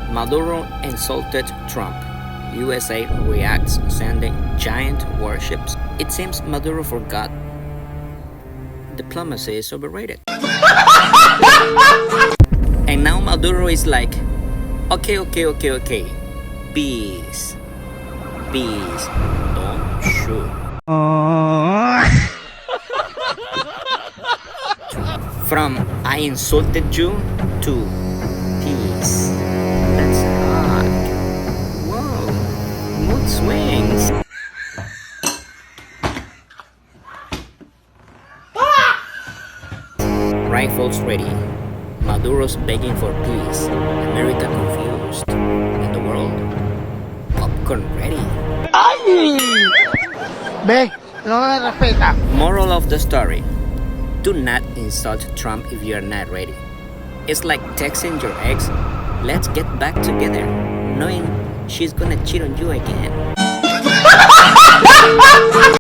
Maduro insulted Trump. USA reacts sending giant warships. It seems Maduro forgot diplomacy is overrated. And now Maduro is like, okay. Peace. Don't shoot. From I insulted you to peace. That's hot. Whoa. Mood swings. Rifles ready. Maduro's begging for peace. America confused. And the world? Popcorn ready. Ve, no me respeta. Moral of the story: do not insult Trump if you are not ready. It's like texting your ex, let's get back together, knowing she's gonna cheat on you again.